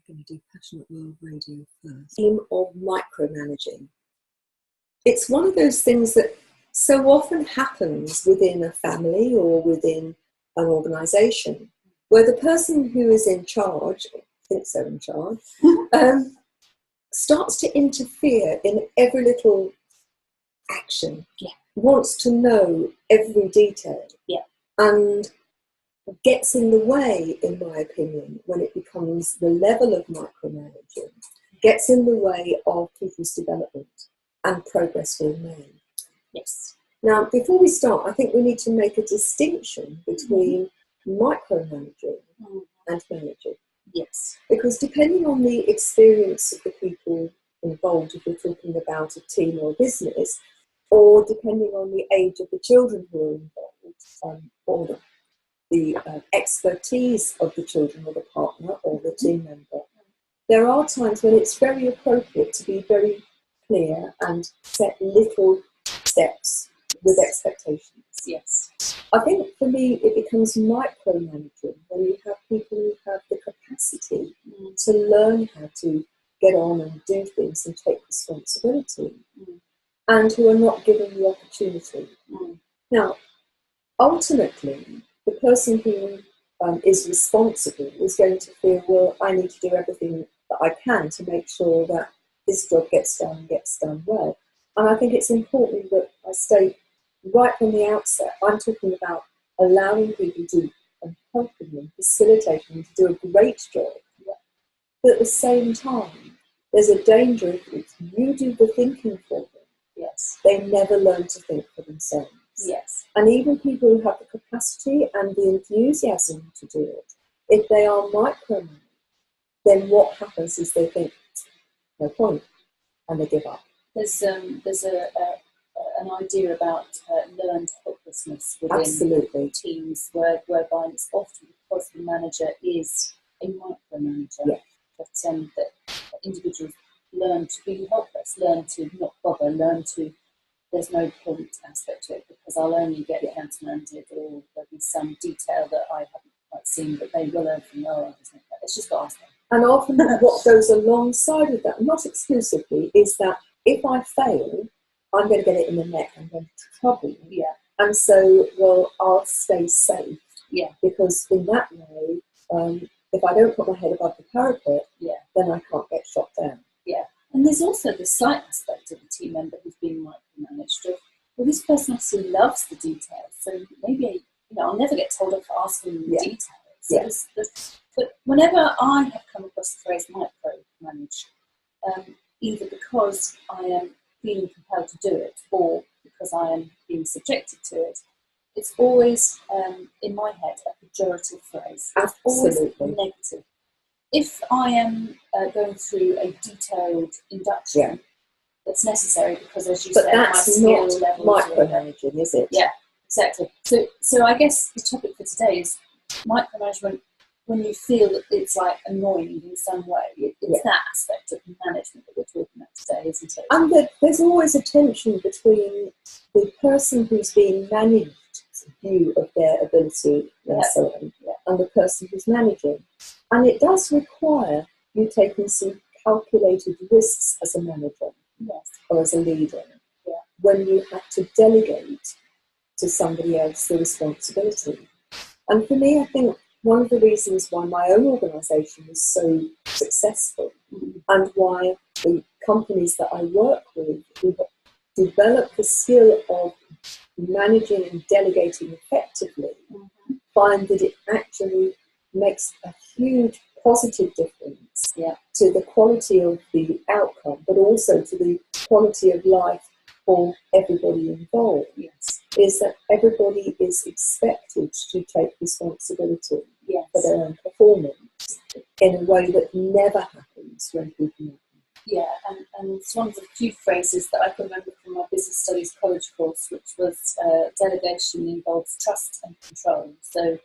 going to do Passionate World Radio first. Theme of micromanaging. It's one of those things that so often happens within a family or within an organisation, where the person who is in charge, or thinks they're in charge, starts to interfere in every little action, wants to know every detail, and gets in the way, in my opinion, when it becomes the level of micromanaging, gets in the way of people's development and progress being made. Yes. Now, before we start, I think we need to make a distinction between micromanaging and managing. Yes. Because depending on the experience of the people involved, if we're talking about a team or a business, or depending on the age of the children who are involved, or the expertise of the children or the partner or the team member, there are times when it's very appropriate to be very clear and set little steps with expectations. Yes. I think for me it becomes micromanaging when you have people who have the capacity to learn how to get on and do things and take responsibility, and who are not given the opportunity. Now, ultimately, the person who is responsible is going to feel, well, I need to do everything that I can to make sure that this job gets done well. And I think it's important that I state right from the outset, I'm talking about allowing people to, and helping them, facilitating them to do a great job. But at the same time, there's a danger if you do the thinking for them, they never learn to think for themselves. Yes. And even people who have the capacity and the enthusiasm to do it, if they are micromanaged, then what happens is they think, no point, and they give up. There's an idea about learned helplessness within teams, whereby it's often because the manager is a micromanager, that individuals learn to be helpless, learn to not bother, learn to, there's no point aspect to it because I'll only get countermanded, or there'll be some detail that I haven't quite seen, but they will learn from let's just go ask them. And often what goes alongside with that, not exclusively, is that if I fail, I'm going to get it in the neck, I'm going to trouble. And so, well, I'll stay safe. Because in that way, if I don't put my head above the parapet, then I can't get shot down. And there's also the slight aspect of a team member who's being micromanaged of, well, this person actually loves the details, so maybe I'll never get told off for asking the details. So but whenever I have come across the phrase micromanage, either because I am feeling compelled to do it or because I am being subjected to it, it's always, in my head, a pejorative phrase. It's always negative. If I am going through a detailed induction, that's necessary because, as you said, that's not micromanaging, is it? Yeah, exactly. So I guess the topic for today is micromanagement when you feel that it's like annoying in some way. It's that aspect of management that we're talking about today, isn't it? And there's always a tension between the person who's being managed, view of their ability and so on, and the person who's managing. And it does require you taking some calculated risks as a manager or as a leader when you have to delegate to somebody else the responsibility. And for me, I think one of the reasons why my own organisation is so successful and why the companies that I work with who have developed the skill of managing and delegating effectively find that it actually makes a huge positive difference to the quality of the outcome, but also to the quality of life for everybody involved, is that everybody is expected to take responsibility for their own performance in a way that never happens when people make them. And it's one of the few phrases that I can remember from my business studies college course, which was delegation involves trust and control. So,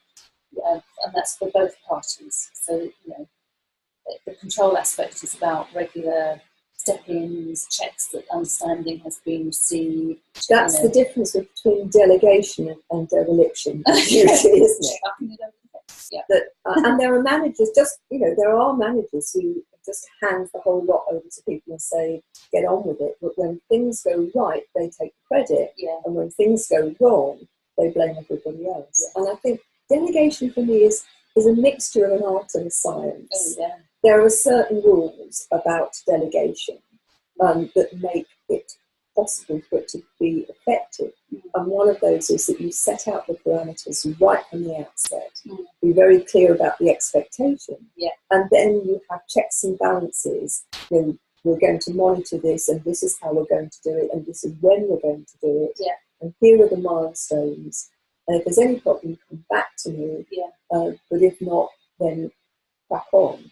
and that's for both parties. So, the control aspect is about regular step-ins, checks that understanding has been received. That's the difference between delegation and dereliction, isn't it? Yeah. That, and there are managers, there are managers who just hand the whole lot over to people and say, get on with it. But when things go right, they take the credit. Yeah. And when things go wrong, they blame everybody else. Yeah. And I think delegation for me is a mixture of an art and a science. Oh, yeah. There are certain rules about delegation that make it possible for it to be effective. And one of those is that you set out the parameters right from the outset. Be very clear about the expectation. Yeah. And then you have checks and balances. We're going to monitor this, and this is how we're going to do it, and this is when we're going to do it. Yeah. And here are the milestones. And if there's any problem, come back to me. Yeah. But if not, then crack on.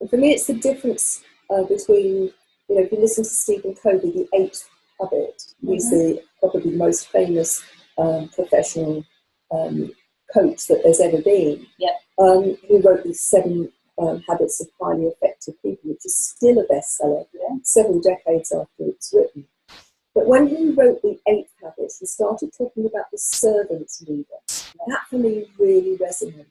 And for me, it's the difference between, if you listen to Stephen Covey, the 8th habit. He's probably the most famous professional coach that there's ever been. Yeah. He wrote these 7 habits of highly effective people, which is still a bestseller several decades after it's written. But when he wrote the 8th habit, he started talking about the servant leader. That for me really resonated.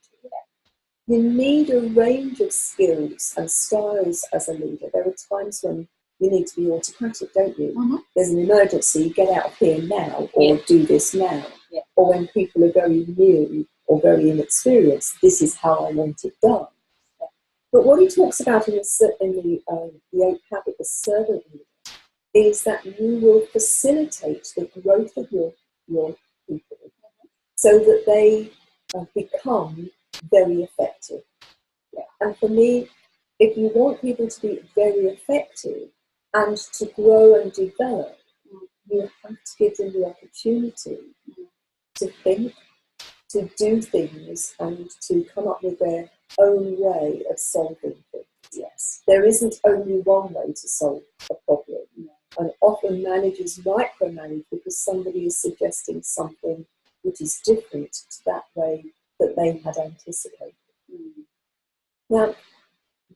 You need a range of skills and styles as a leader. There are times when you need to be autocratic, don't you? There's an emergency, get out of here now, or do this now. Yeah. Or when people are very new or very inexperienced, this is how I want it done. Yeah. But what he talks about in the 8th habit, the servant leader, is that you will facilitate the growth of your people so that they become very effective. Yeah. And for me, if you want people to be very effective and to grow and develop, you have to give them the opportunity to think, to do things, and to come up with their own way of solving things. Yes. There isn't only one way to solve a problem. And often managers micromanage because somebody is suggesting something which is different to that way that they had anticipated. Now,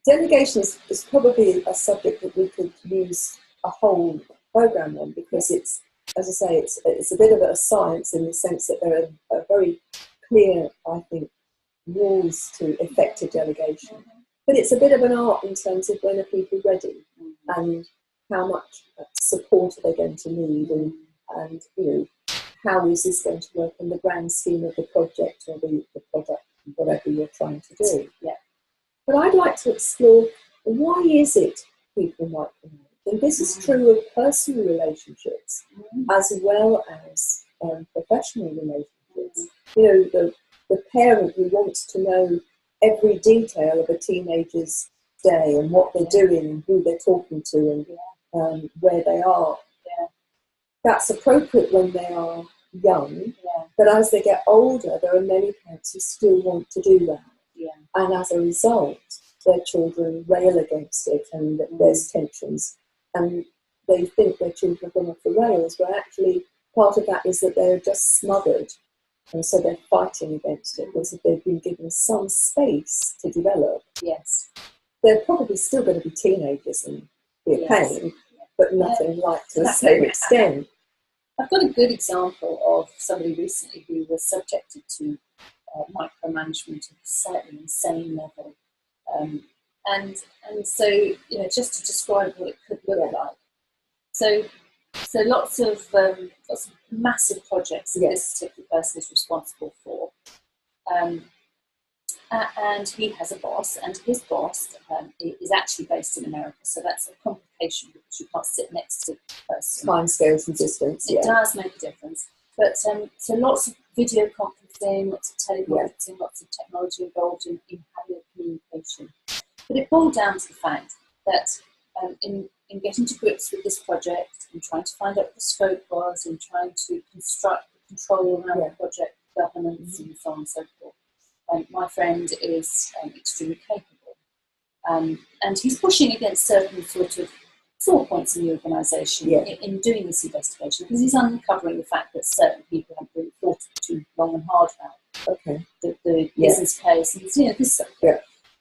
delegation is probably a subject that we could use a whole program on, because it's, as I say, it's a bit of a science in the sense that there are very clear, I think, rules to effective delegation. But it's a bit of an art in terms of when are people ready and how much support are they going to need, and how is this going to work in the grand scheme of the project or the product, whatever you're trying to do. Yeah. But I'd like to explore, why is it people micromanage? And this is true of personal relationships as well as professional relationships. The parent who wants to know every detail of a teenager's day and what they're doing and who they're talking to and where they are. Yeah. That's appropriate when they are young, but as they get older, there are many parents who still want to do that. Yeah. And as a result, their children rail against it, and there's tensions, and they think their children have gone off the rails, where actually part of that is that they're just smothered, and so they're fighting against it, because if they've been given some space to develop, they're probably still going to be teenagers and be a pain, but nothing like to the same extent. I've got a good example of somebody recently who was subjected to micromanagement at a slightly insane level. And so, just to describe what it could look like. So lots of massive projects that this particular person is responsible for. And he has a boss, and his boss is actually based in America, so that's a complication because you can't sit next to the person. Time scales and distance. It does make a difference. But so lots of video conferencing, lots of teleconferencing, lots of technology involved in having a communication. But it boiled down to the fact that in getting to grips with this project and trying to find out what the scope was and trying to construct the control around the project, governance and so on and so forth, my friend is extremely capable. And he's pushing against certain sort of sore points in the organisation in doing this investigation, because he's uncovering the fact that certain people haven't really thought too long and hard about the business case. And this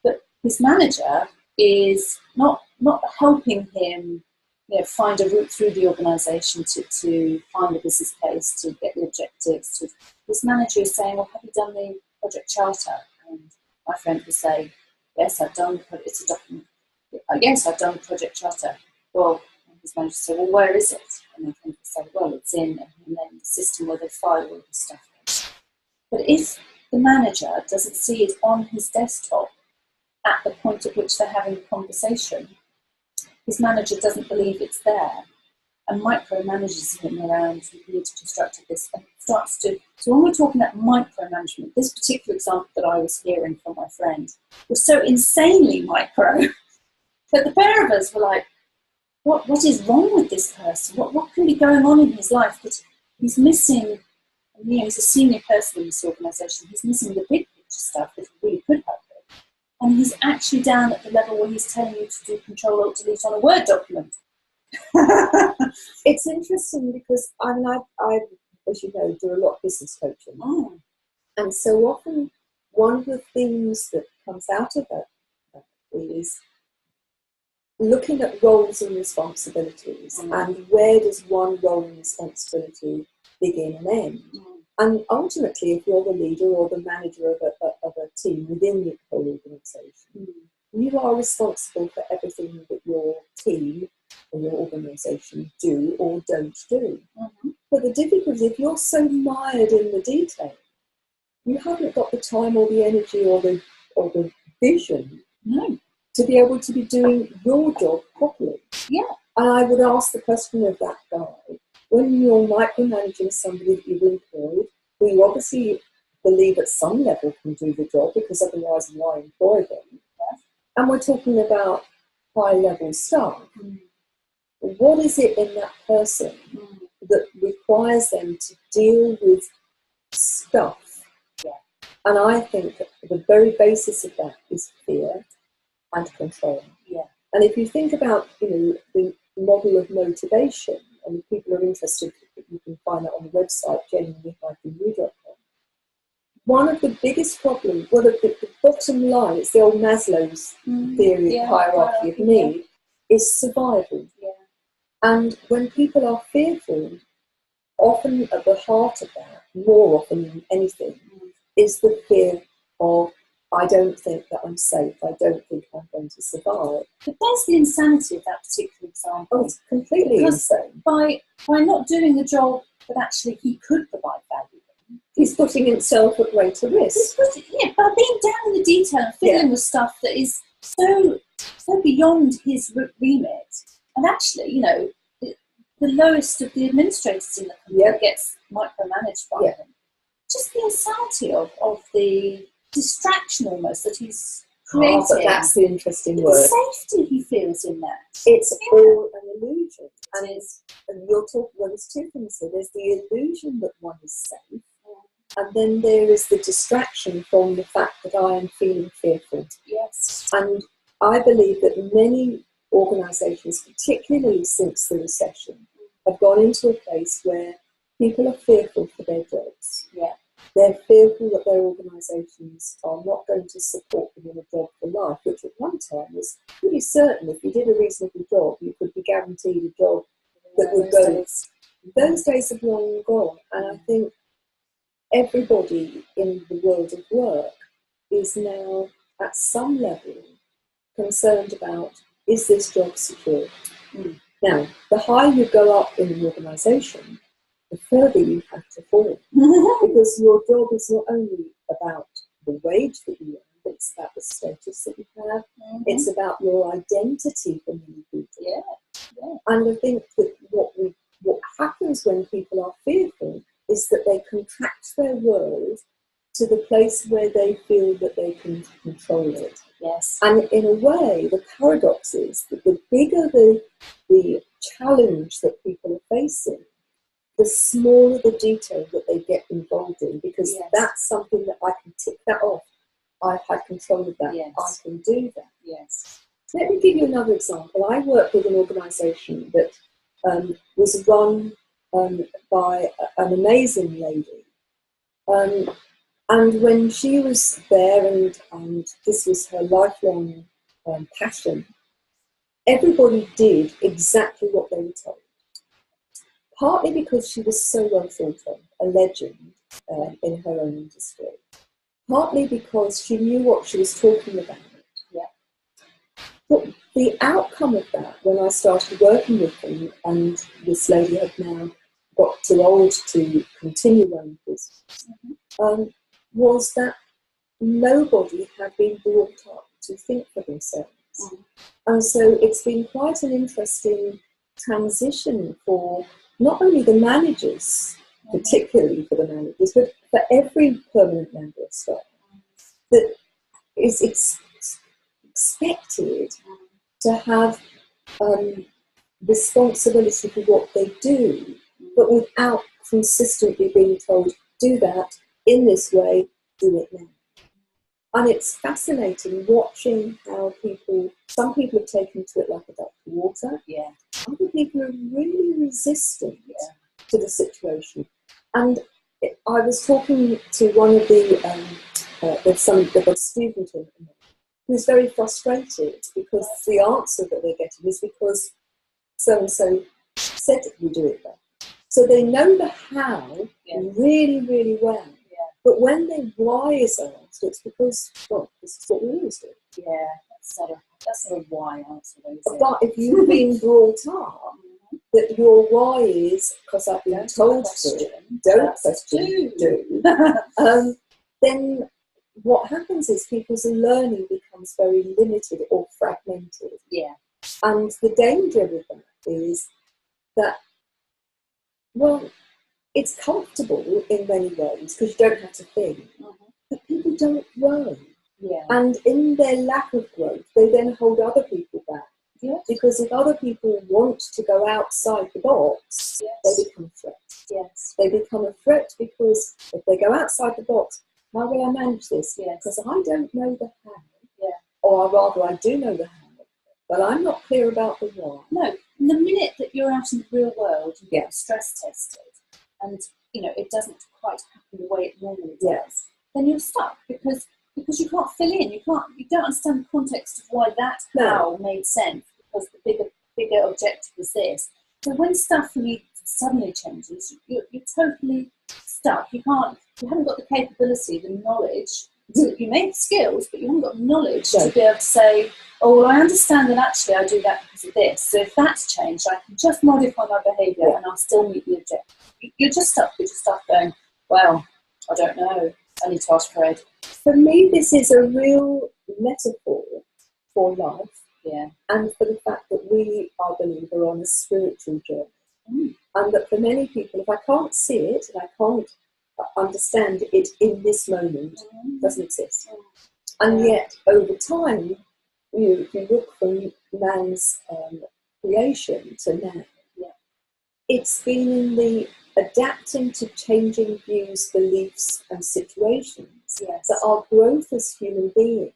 But his manager is not helping him find a route through the organisation to find a business case, to get the objectives. His manager is saying, well, have you done the project charter? And my friend will say, yes, I've done, it's a document. Yes, I've done the project charter. Well, his manager will say, well, where is it? And my friend will say, well, it's in, and then the system where they file all the stuff in. But if the manager doesn't see it on his desktop at the point at which they're having the conversation, his manager doesn't believe it's there and micromanages him around, we've constructed this, and starts to. So when we're talking about micromanagement, this particular example that I was hearing from my friend was so insanely micro that the pair of us were like, what is wrong with this person? What can be going on in his life that he's missing? And, he's a senior person in this organisation. He's missing the big picture stuff that he really could help with. And he's actually down at the level where he's telling you to do Control-Alt-Delete on a Word document. It's interesting because I, as you know, do a lot of business coaching. And so often one of the things that comes out of that is looking at roles and responsibilities and where does one role and responsibility begin and end. And ultimately, if you're the leader or the manager of a team within the whole organisation, you are responsible for everything that your team or your organisation do or don't do. But the difficulty, if you're so mired in the detail, you haven't got the time or the energy or the vision to be able to be doing your job properly. And I would ask the question of that guy, when you're micromanaging somebody that you've employed, who you obviously believe at some level can do the job, because otherwise why employ them? And we're talking about high-level staff. What is it in that person that requires them to deal with stuff? And I think that the very basis of that is fear and control. And if you think about, the model of motivation, and if people are interested, you can find that on the website, genuinely-you.com. One of the biggest problems, the bottom line, it's the old Maslow's theory of hierarchy of need, is survival. And when people are fearful, often at the heart of that, more often than anything, is the fear of, I don't think that I'm safe, I don't think I'm going to survive. But that's the insanity of that particular example. Oh, it's completely insane. By not doing the job that actually he could provide value, he's putting himself at greater risk. By being down in the detail and fiddling with stuff that is so beyond his remit. And actually, the lowest of the administrators in the company gets micromanaged by him. Just the insanity of the distraction almost that he's creating. But that's the interesting word. The safety he feels in that. It's all an illusion. And you're talking, well, there's two things here. There's the illusion that one is safe, and then there is the distraction from the fact that I am feeling fearful. And I believe that many organisations, particularly since the recession, have gone into a place where people are fearful for their jobs. They're fearful that their organisations are not going to support them in a job for life, which at one time was pretty certain if you did a reasonable job, you could be guaranteed a job that would go. Those days have long gone, and I think everybody in the world of work is now at some level concerned about, is this job secure? Now, the higher you go up in an organisation, the further you have to fall. Because your job is not only about the wage that you earn, but it's about the status that you have. It's about your identity for many people. And I think that what happens when people are fearful is that they contract their world to the place where they feel that they can control it. And in a way, the paradox is that the bigger the challenge that people are facing, the smaller the detail that they get involved in, because that's something that I can tick that off. I've had control of that. I can do that. Let me give you another example. I work with an organisation that was run by an amazing lady. And when she was there, and this was her lifelong passion, everybody did exactly what they were told. Partly because she was so well thought of, a legend in her own industry. partly because she knew what she was talking about. Yeah. But the outcome of that, when I started working with them, and this lady had now got too old to continue running business, was that nobody had been brought up to think for themselves. And so it's been quite an interesting transition for not only the managers, particularly for the managers, but for every permanent member of staff, that is expected to have responsibility for what they do, but without consistently being told, do that in this way, do it now. And it's fascinating watching how some people have taken to it like a duck to water. Yeah. Other people are really resistant to the situation. And I was talking to one of the student who's very frustrated because the answer that they're getting is because so-and-so said that we do it there. So they know the how really, really well. But when their why is asked, it's because, well, this is what we always do. Yeah, that's sort of why answer. But if you've been brought up that your why is, because I've been told to, don't question, do, then what happens is people's learning becomes very limited or fragmented. Yeah. And the danger with that is that, well, it's comfortable in many ways because you don't have to think, but people don't grow. Yeah. And in their lack of growth, they then hold other people back. Yes. Because if other people want to go outside the box, they become threats. Yes. They become a threat because if they go outside the box, how will I manage this? Yes. Because I don't know the how. Yeah. Or rather, I do know the how, but I'm not clear about the why. No. The minute that you're out in the real world, you get stress tested, and it doesn't quite happen the way it normally does, then you're stuck because you can't fill in. You don't understand the context of why that how made sense, because the bigger objective was this. So when stuff suddenly changes, you're totally stuck. You haven't got the capability, the knowledge. You may have skills, but you haven't got the knowledge to be able to say, oh, well, I understand that actually I do that because of this. So if that's changed, I can just modify my behaviour and I'll still meet the objective. You're just stuck. You're just stuck going, well, I don't know. I need to ask Fred. For me, this is a real metaphor for life. Yeah. And for the fact that we, I believe, are on a spiritual journey. And that for many people, if I can't see it and I can't understand it in this moment, it doesn't exist. And yet, over time, if you look from man's creation to now, it's been in the adapting to changing views, beliefs, and situations that our growth as human beings,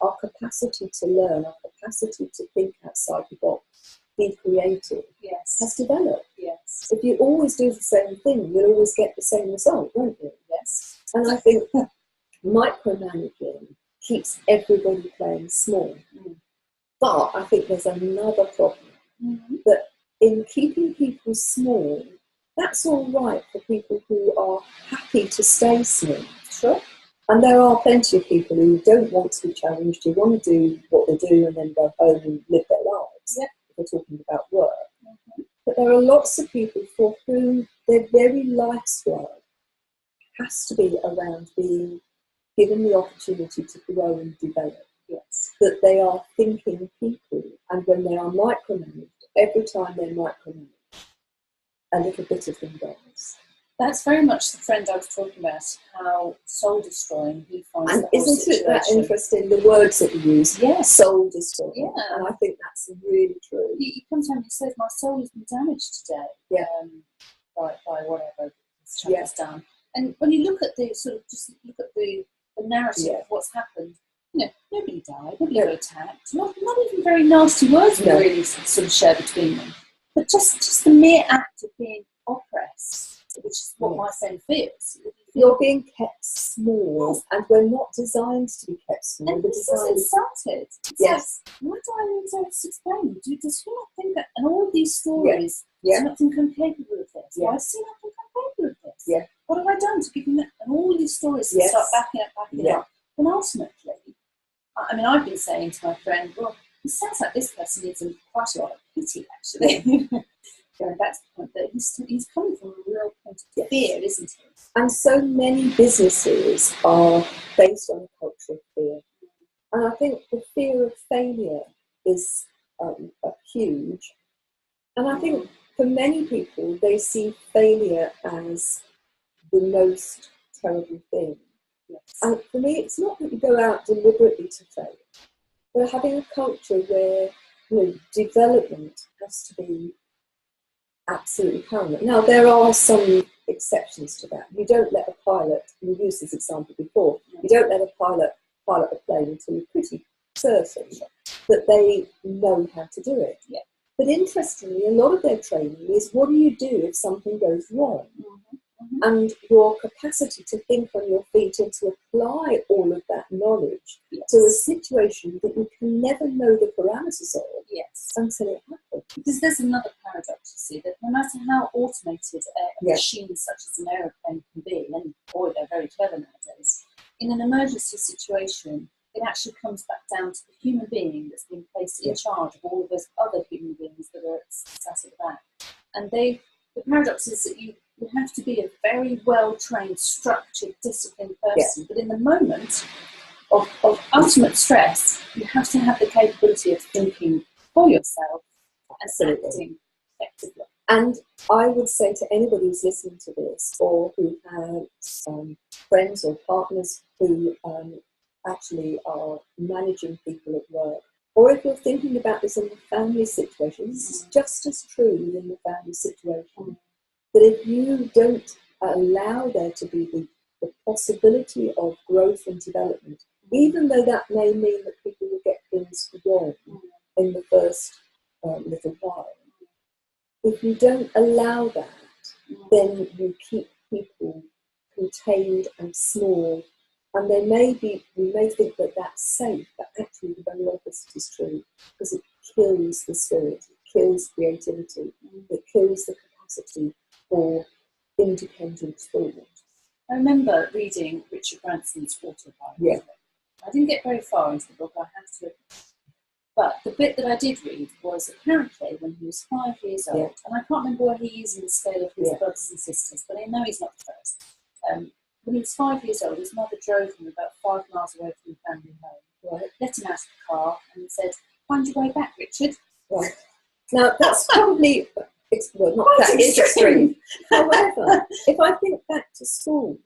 our capacity to learn, our capacity to think outside the box, be creative, has developed. Yes. If you always do the same thing, you'll always get the same result, won't you? Yes. And I think micromanaging keeps everybody playing small. But I think there's another problem, that in keeping people small, that's all right for people who are happy to stay small. Sure. And there are plenty of people who don't want to be challenged, who want to do what they do and then go home and live their lives. Yeah. If we're talking about work. But there are lots of people for whom their very life's work has to be around being given the opportunity to grow and develop. Yes. That they are thinking people, and when they are micromanaged, every time they're micromanaged, a little bit of them goes. That's very much the friend I was talking about, how soul-destroying he finds and the whole isn't it that situation. interesting, the words that you use? Yes. Soul-destroying. Yeah. And I think that's really true. He comes home and he says, my soul has been damaged today by whatever this chap has done. And when you look at the narrative of what's happened, nobody died, nobody got attacked, not even very nasty words were really sort of shared between them. But just the mere act of being oppressed, which is what my friend feels. You're being kept small, and we're not designed to be kept small. And we're this designed. is insulted. It's like, why do I need to explain? Does he not think that? And all of these stories, do you not think I'm capable of this? Yeah. I see not think I'm capable of this. Yeah. What have I done to give him that? And all these stories that start backing up. And ultimately, I mean, I've been saying to my friend, well, it sounds like this person needs quite a lot of pity, actually. Going back to the point that he's coming from a real point of fear, isn't he? And so many businesses are based on a culture of fear. And I think the fear of failure is huge. And I think for many people, they see failure as the most terrible thing. Yes. And for me, it's not that you go out deliberately to fail. We're having a culture where development has to be absolutely paramount. Now, there are some exceptions to that. You don't let a pilot, we used this example before, you don't let a pilot a plane until you're pretty certain that they know how to do it. Yeah. But interestingly, a lot of their training is what do you do if something goes wrong? And your capacity to think on your feet and to apply all of that knowledge to a situation that you can never know the parameters of until it happens. Because there's another paradox, you see, that no matter how automated a machine such as an aeroplane can be, and boy, they're very clever nowadays, in an emergency situation, it actually comes back down to the human being that's been placed in charge of all of those other human beings that are sat at the back. And the paradox is that you have to be a very well-trained, structured, disciplined person. But in the moment of ultimate stress, you have to have the capability of thinking for yourself and acting effectively. And I would say to anybody who's listening to this, or who has friends or partners who actually are managing people at work, or if you're thinking about this in a family situation, this is just as true in the family situation, that if you don't allow there to be the possibility of growth and development, even though that may mean that people will get things wrong in the first little while, if you don't allow that, then you keep people contained and small, and we may think that that's safe, but actually the very opposite is true, because it kills the spirit, it kills creativity, it kills the capacity for independent thought. I remember reading Richard Branson's autobiography. I didn't get very far into the book, I have to. But the bit that I did read was apparently when he was 5 years old, and I can't remember where he is in the scale of his brothers and sisters, but I know he's not the first. When he was 5 years old, his mother drove him about 5 miles away from the family home, let him out of the car and said, "Find your way back, Richard." Right. Now, that's probably, not that extreme. However, if I think back to school,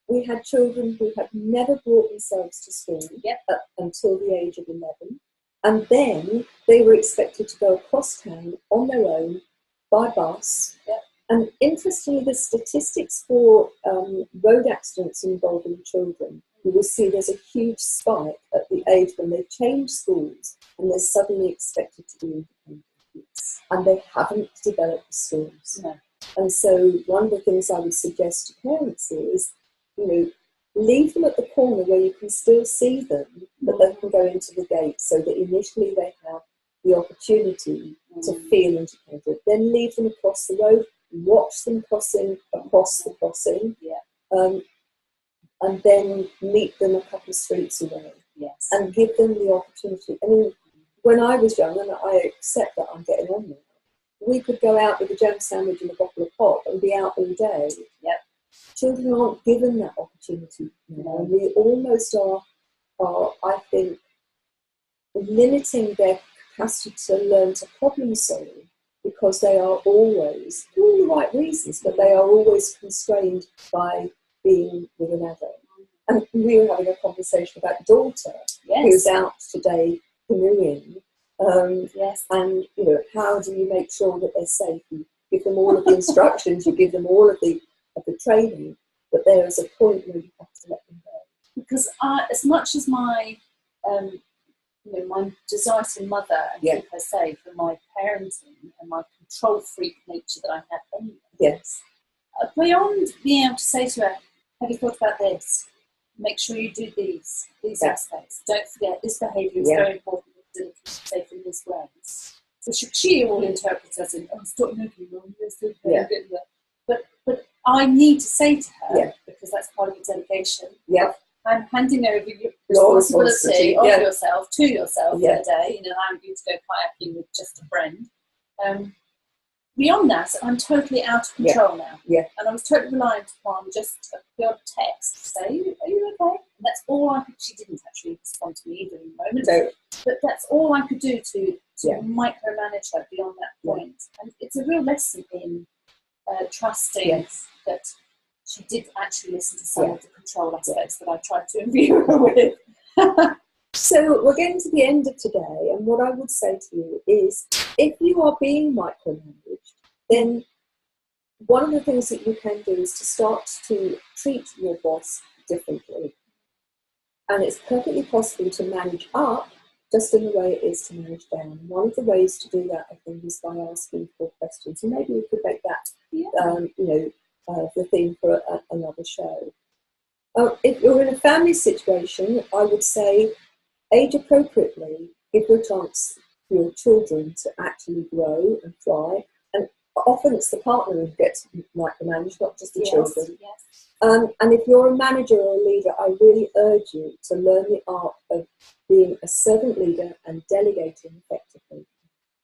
we had children who had never brought themselves to school until the age of 11. And then they were expected to go across town on their own by bus. And interestingly, the statistics for road accidents involving children, you will see there's a huge spike at the age when they change schools and they're suddenly expected to be independent. And they haven't developed the skills. No. And so one of the things I would suggest to parents is, leave them at the corner where you can still see them, but they can go into the gate, so that initially they have the opportunity to feel independent. Then leave them across the road, watch them crossing across the crossing, and then meet them a couple of streets away, and give them the opportunity. I mean, when I was young, and I accept that I'm getting on now, we could go out with a jam sandwich and a bottle of pop and be out all day. Children aren't given that opportunity now. We almost are, I think, limiting their capacity to learn to problem solve, because they are always, for all the right reasons, but they are always constrained by being with an adult. And we were having a conversation about daughter, who's out today canoeing. And, how do you make sure that they're safe? You give them all of the instructions, you give them all of the training, but there is a point where you have to let them go. Because as much as my my desire to mother and keep her safe, and my parenting and my control freak nature that I have anyway, beyond being able to say to her, "Have you thought about this? Make sure you do these aspects. Don't forget, this behaviour is very important to keep you safe in this ways." So she will interpret as in, "Oh, stop looking, Mum. But I need to say to her, because that's part of the delegation, I'm handing over your responsibility of yourself to yourself for the day, allowing you to go kayaking with just a friend. Beyond that, I'm totally out of control now. And I was totally reliant upon just a pure text to say, are you okay? And that's all she didn't actually respond to me either in the moment. No. But that's all I could do to micromanage her beyond that point. And it's a real lesson in trusting that she did actually listen to some of the control aspects that I tried to imbue her with. So we're getting to the end of today, and what I would say to you is, if you are being micromanaged, then one of the things that you can do is to start to treat your boss differently. And it's perfectly possible to manage up just in the way it is to manage down. One of the ways to do that, I think, is by asking for questions. And maybe we could make that, the theme for another show. If you're in a family situation, I would say, age appropriately, give your chance for your children to actually grow and fly. And often it's the partner who gets micromanaged, not just the children. And if you're a manager or a leader, I really urge you to learn the art of being a servant leader and delegating effectively.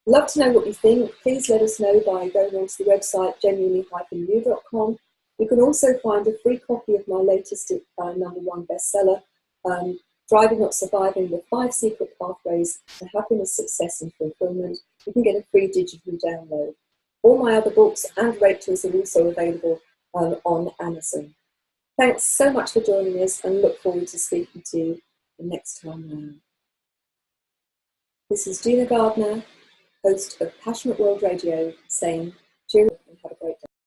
Love to know what you think. Please let us know by going onto the website genuinely-you.com. You can also find a free copy of my latest #1 bestseller, Driving Not Surviving, the 5 Secret Pathways to Happiness, Success and Fulfillment. You can get a free digital download. All my other books and Rachel's are also available on Amazon. Thanks so much for joining us, and look forward to speaking to you the next time round. This is Gina Gardner, host of Passionate World Radio, saying